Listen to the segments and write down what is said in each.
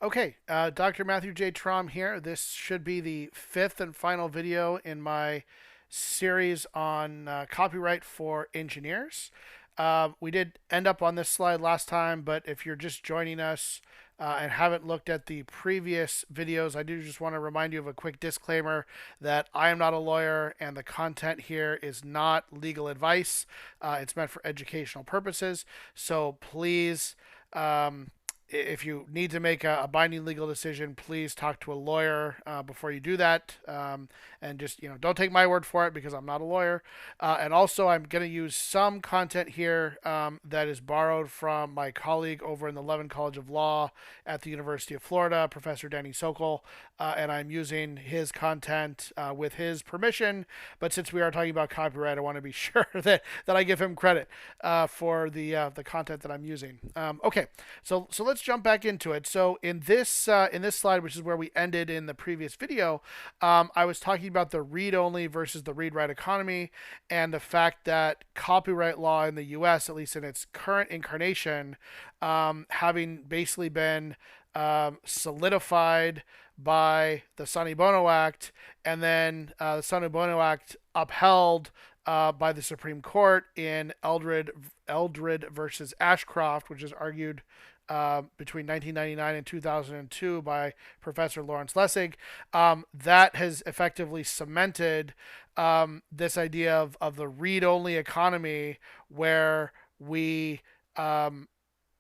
Okay, Dr. Matthew J. Trom here. This should be the fifth and final video in my series on copyright for engineers. We did end up on this slide last time, but if you're just joining us and haven't looked at the previous videos, I do just want to remind you of a quick disclaimer that I am not a lawyer and the content here is not legal advice. It's meant for educational purposes, so please. If you need to make a binding legal decision, please talk to a lawyer before you do that. And just don't take my word for it because I'm not a lawyer. And also, I'm going to use some content here that is borrowed from my colleague over in the Levin College of Law at the University of Florida, Professor Danny Sokol. And I'm using his content with his permission. But since we are talking about copyright, I want to be sure that I give him credit for the content that I'm using. Okay, so let's jump back into it. So in this slide, which is where we ended in the previous video, I was talking about the read-only versus the read-write economy, and the fact that copyright law in the U.S., at least in its current incarnation, having basically been solidified by the Sonny Bono Act, and then the Sonny Bono Act upheld by the Supreme Court in Eldred versus Ashcroft, which is argued between 1999 and 2002 by Professor Lawrence Lessig. That has effectively cemented this idea of the read-only economy, where we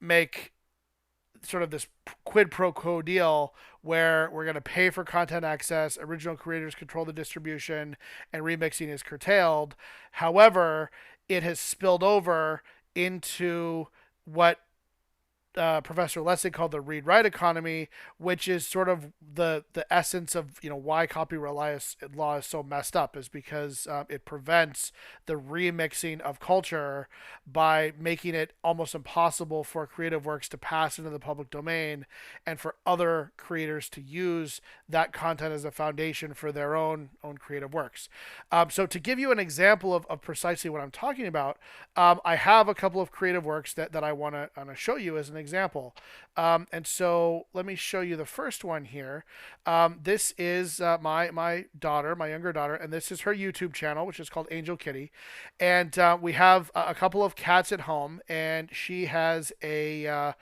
make sort of this quid pro quo deal where we're going to pay for content access, original creators control the distribution, and remixing is curtailed. However, it has spilled over into what Professor Lessig called the read-write economy, which is sort of the essence of why copyright law is so messed up, is because it prevents the remixing of culture by making it almost impossible for creative works to pass into the public domain and for other creators to use that content as a foundation for their own creative works. So to give you an example of precisely what I'm talking about, I have a couple of creative works that I want to show you as an example. And so let me show you the first one here. This is my daughter, my younger daughter, and this is her YouTube channel, which is called Angel Kitty. And we have a couple of cats at home, and she has a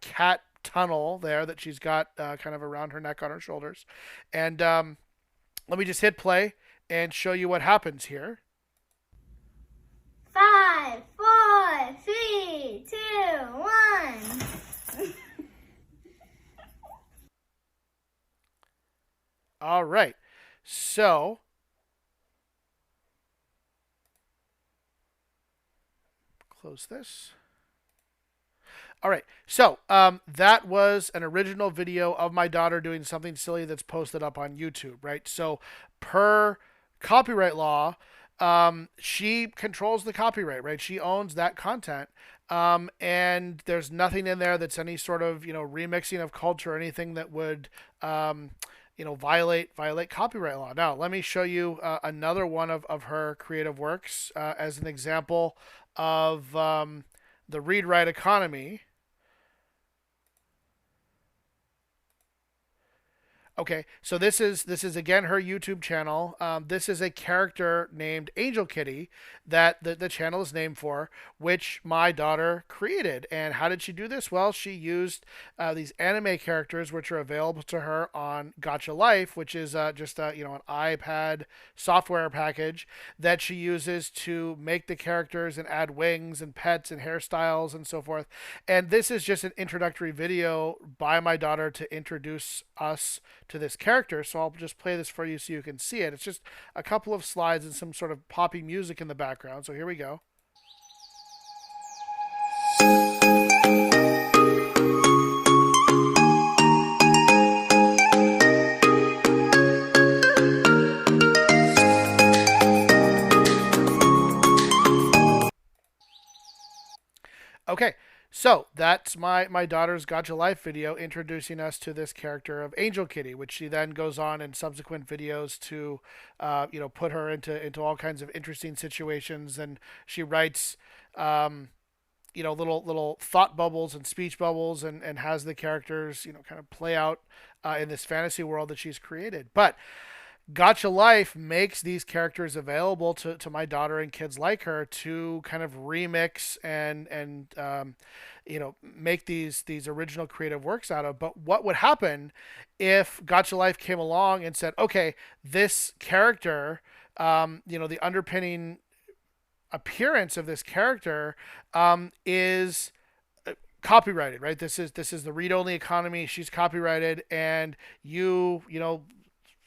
cat tunnel there that she's got kind of around her neck on her shoulders. And let me just hit play and show you what happens here. 5, 4, 3, 2, 1. All right. So close this. All right. So that was an original video of my daughter doing something silly that's posted up on YouTube, right? So per copyright law, she controls the copyright, right? She owns that content. And there's nothing in there that's any sort of, remixing of culture or anything that would, violate copyright law. Now, let me show you another one of her creative works as an example of the read-write economy. Okay, so this is again her YouTube channel. This is a character named Angel Kitty that the channel is named for, which my daughter created. And how did she do this? Well, she used these anime characters, which are available to her on Gacha Life, which is just an iPad software package that she uses to make the characters and add wings and pets and hairstyles and so forth. And this is just an introductory video by my daughter to introduce us to this character. So I'll just play this for you so you can see it. It's just a couple of slides and some sort of poppy music in the background. So here we go. Okay, so that's my daughter's Gacha Life video introducing us to this character of Angel Kitty, which she then goes on in subsequent videos to, put her into all kinds of interesting situations. And she writes, little thought bubbles and speech bubbles, and has the characters kind of play out in this fantasy world that she's created. But Gotcha Life makes these characters available to my daughter and kids like her to kind of remix and make these original creative works out of. But what would happen if Gotcha Life came along and said, okay, this character, the underpinning appearance of this character is copyrighted, right? This is the read-only economy. She's copyrighted, and you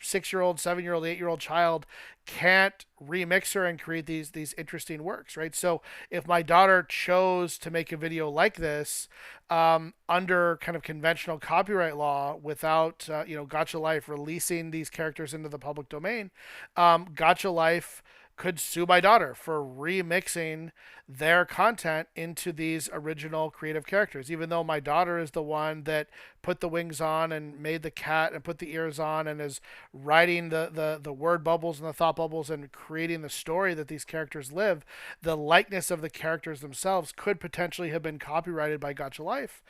6-year-old, 7-year-old, 8-year-old child can't remix her and create these interesting works, right? So if my daughter chose to make a video like this under kind of conventional copyright law without Gotcha Life releasing these characters into the public domain, Gotcha Life could sue my daughter for remixing their content into these original creative characters, even though my daughter is the one that put the wings on and made the cat and put the ears on and is writing the word bubbles and the thought bubbles and creating the story that these characters live. The likeness of the characters themselves could potentially have been copyrighted by Gotcha Life,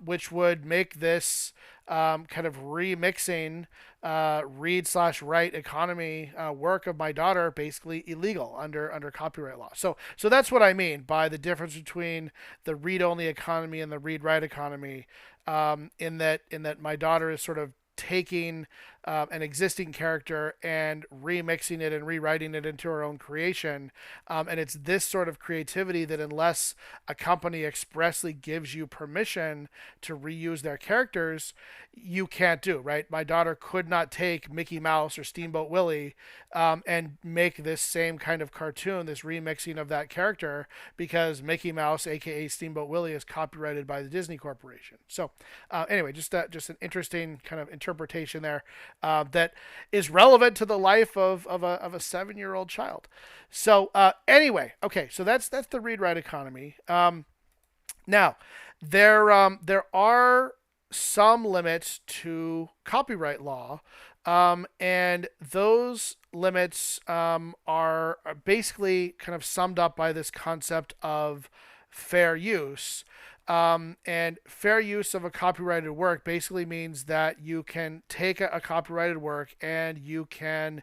which would make this kind of remixing read/write economy work of my daughter basically illegal under copyright law. So that's what I mean by the difference between the read-only economy and the read-write economy. In that my daughter is sort of taking an existing character and remixing it and rewriting it into her own creation. And it's this sort of creativity that, unless a company expressly gives you permission to reuse their characters, you can't do, right? My daughter could not take Mickey Mouse or Steamboat Willie and make this same kind of cartoon, this remixing of that character, because Mickey Mouse, aka Steamboat Willie, is copyrighted by the Disney Corporation. So anyway, just an interesting kind of interpretation there that is relevant to the life of a 7-year-old child. So anyway, okay, so that's the read-write economy. Now, there are some limits to copyright law, and those limits are basically kind of summed up by this concept of fair use. And fair use of a copyrighted work basically means that you can take a copyrighted work and you can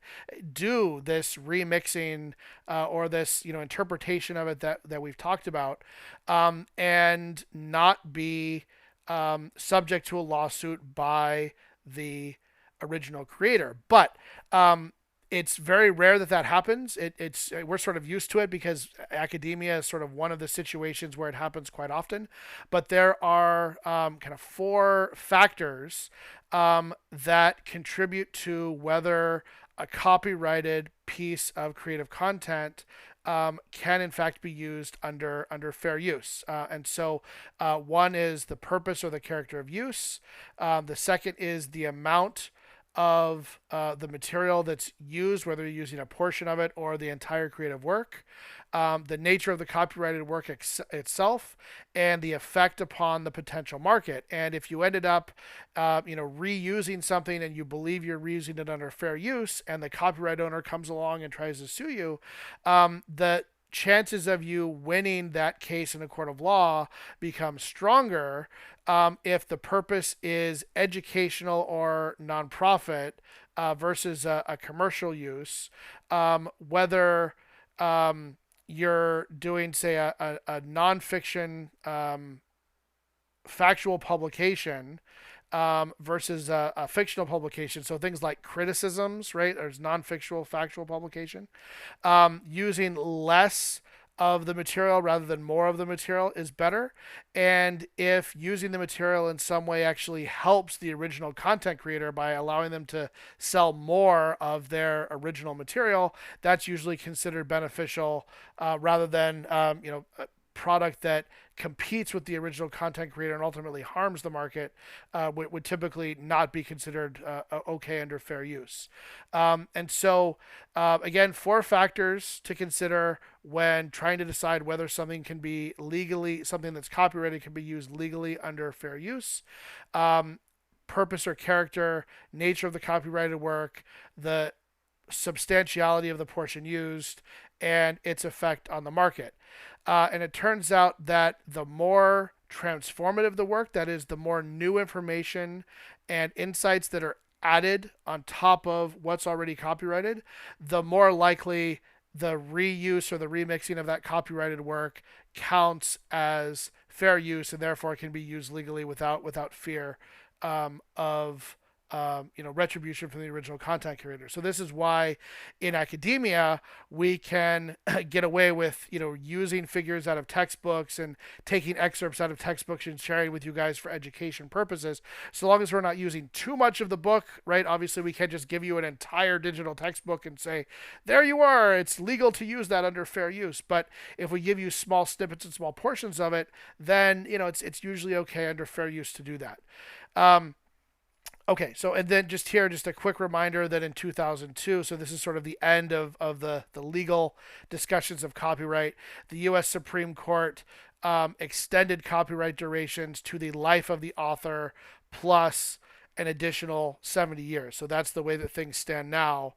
do this remixing or this interpretation of it that we've talked about, and not be subject to a lawsuit by the original creator. But it's very rare that happens. We're sort of used to it because academia is sort of one of the situations where it happens quite often. But there are kind of 4 factors that contribute to whether a copyrighted piece of creative content can in fact be used under fair use. And so one is the purpose or the character of use. The second is the amount of the material that's used, whether you're using a portion of it or the entire creative work, the nature of the copyrighted work itself, and the effect upon the potential market. And if you ended up, reusing something and you believe you're reusing it under fair use, and the copyright owner comes along and tries to sue you, the chances of you winning that case in a court of law become stronger if the purpose is educational or nonprofit versus a commercial use. Whether you're doing, say, a nonfiction factual publication versus a fictional publication. So things like criticisms, right? There's non-fictional, factual publication. Using less of the material rather than more of the material is better. And if using the material in some way actually helps the original content creator by allowing them to sell more of their original material, that's usually considered beneficial rather than a product that competes with the original content creator and ultimately harms the market, would typically not be considered okay under fair use. And so, again, 4 factors to consider when trying to decide whether something can be legally, something that's copyrighted can be used legally under fair use. Purpose or character, nature of the copyrighted work, the substantiality of the portion used, and its effect on the market. And it turns out that the more transformative the work, that is, the more new information and insights that are added on top of what's already copyrighted, the more likely the reuse or the remixing of that copyrighted work counts as fair use and therefore can be used legally without fear of retribution from the original content creator. So this is why in academia we can get away with using figures out of textbooks and taking excerpts out of textbooks and sharing with you guys for education purposes, so long as we're not using too much of the book, right? Obviously we can't just give you an entire digital textbook and say, there you are, it's legal to use that under fair use. But if we give you small snippets and small portions of it, then it's usually okay under fair use to do that. Okay, so and then just here, just a quick reminder that in 2002, so this is sort of the end of the legal discussions of copyright, the U.S. Supreme Court extended copyright durations to the life of the author plus an additional 70 years. So that's the way that things stand now.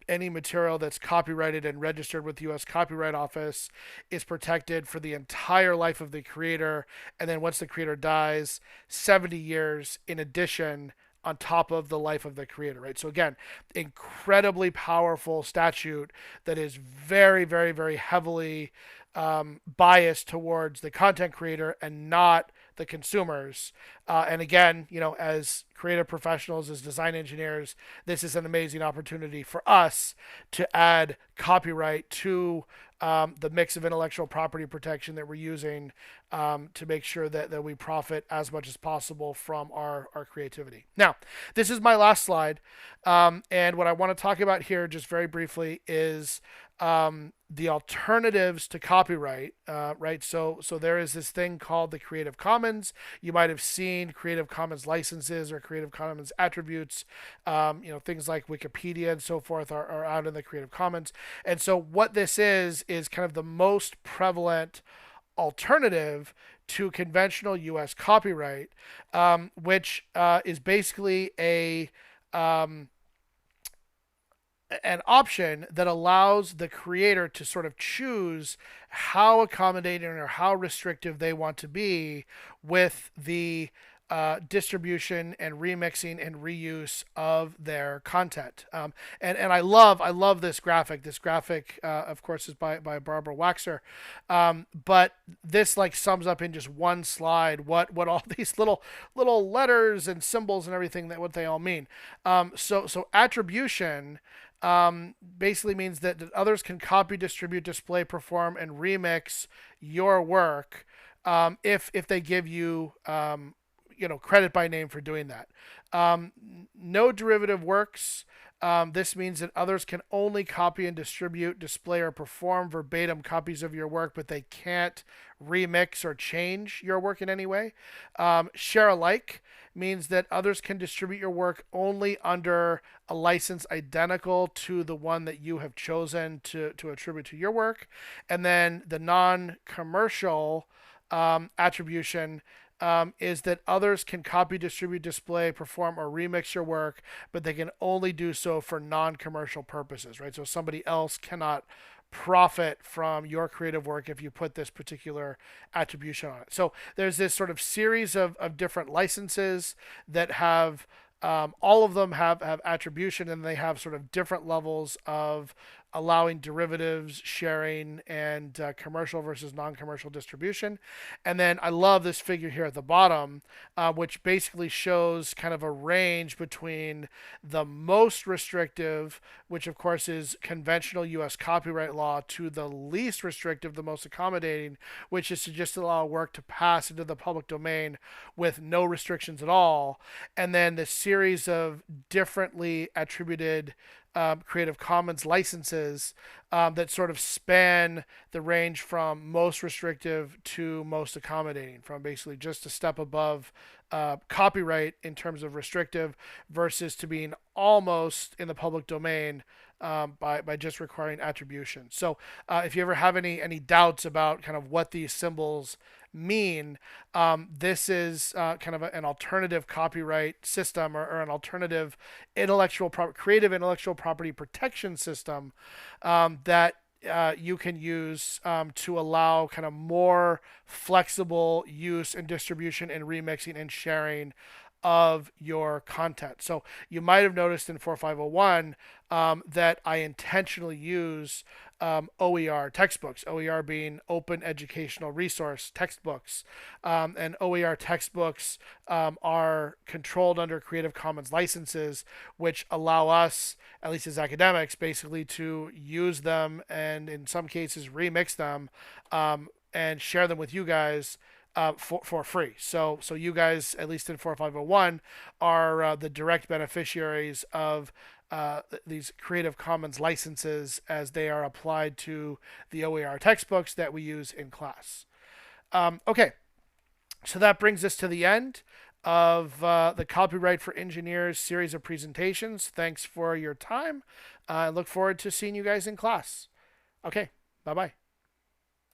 Any material that's copyrighted and registered with the U.S. Copyright Office is protected for the entire life of the creator. And then once the creator dies, 70 years in addition on top of the life of the creator, right? So again, incredibly powerful statute that is very, very, very heavily biased towards the content creator and not the consumers. And again, as creative professionals, as design engineers, this is an amazing opportunity for us to add copyright to the mix of intellectual property protection that we're using to make sure that we profit as much as possible from our creativity. Now, this is my last slide. And what I want to talk about here just very briefly is the alternatives to copyright, right? So there is this thing called the Creative Commons. You might have seen Creative Commons licenses or Creative Commons attributes. Things like Wikipedia and so forth are out in the Creative Commons. And so what this is kind of the most prevalent alternative to conventional U.S. copyright, which is basically an option that allows the creator to sort of choose how accommodating or how restrictive they want to be with the distribution and remixing and reuse of their content. And I love this graphic. This graphic, of course, is by Barbara Waxer. But this sums up in just one slide what all these little letters and symbols and everything what they all mean. So attribution basically means that others can copy, distribute, display, perform, and remix your work if they give you credit by name for doing that. No derivative works. This means that others can only copy and distribute, display, or perform verbatim copies of your work, but they can't remix or change your work in any way. Share alike means that others can distribute your work only under a license identical to the one that you have chosen to attribute to your work. And then the non-commercial attribution is that others can copy, distribute, display, perform, or remix your work, but they can only do so for non-commercial purposes, right? So somebody else cannot profit from your creative work if you put this particular attribution on it. So there's this sort of series of different licenses that have all of them have attribution, and they have sort of different levels of allowing derivatives, sharing, and commercial versus non-commercial distribution. And then I love this figure here at the bottom, which basically shows kind of a range between the most restrictive, which of course is conventional U.S. copyright law, to the least restrictive, the most accommodating, which is to just allow work to pass into the public domain with no restrictions at all. And then the series of differently attributed Creative Commons licenses that sort of span the range from most restrictive to most accommodating, from basically just a step above copyright in terms of restrictive versus to being almost in the public domain by just requiring attribution. So if you ever have any doubts about kind of what these symbols mean this is kind of an alternative copyright system, or an alternative creative intellectual property protection system that you can use to allow kind of more flexible use and distribution and remixing and sharing of your content. So you might have noticed in 4501 that I intentionally use OER textbooks, OER being open educational resource textbooks. And OER textbooks are controlled under Creative Commons licenses, which allow us, at least as academics, basically to use them and in some cases remix them and share them with you guys for free. So you guys, at least in 4501, are the direct beneficiaries of these Creative Commons licenses as they are applied to the OER textbooks that we use in class. Okay, so that brings us to the end of the Copyright for Engineers series of presentations. Thanks for your time. I look forward to seeing you guys in class. Okay, bye-bye.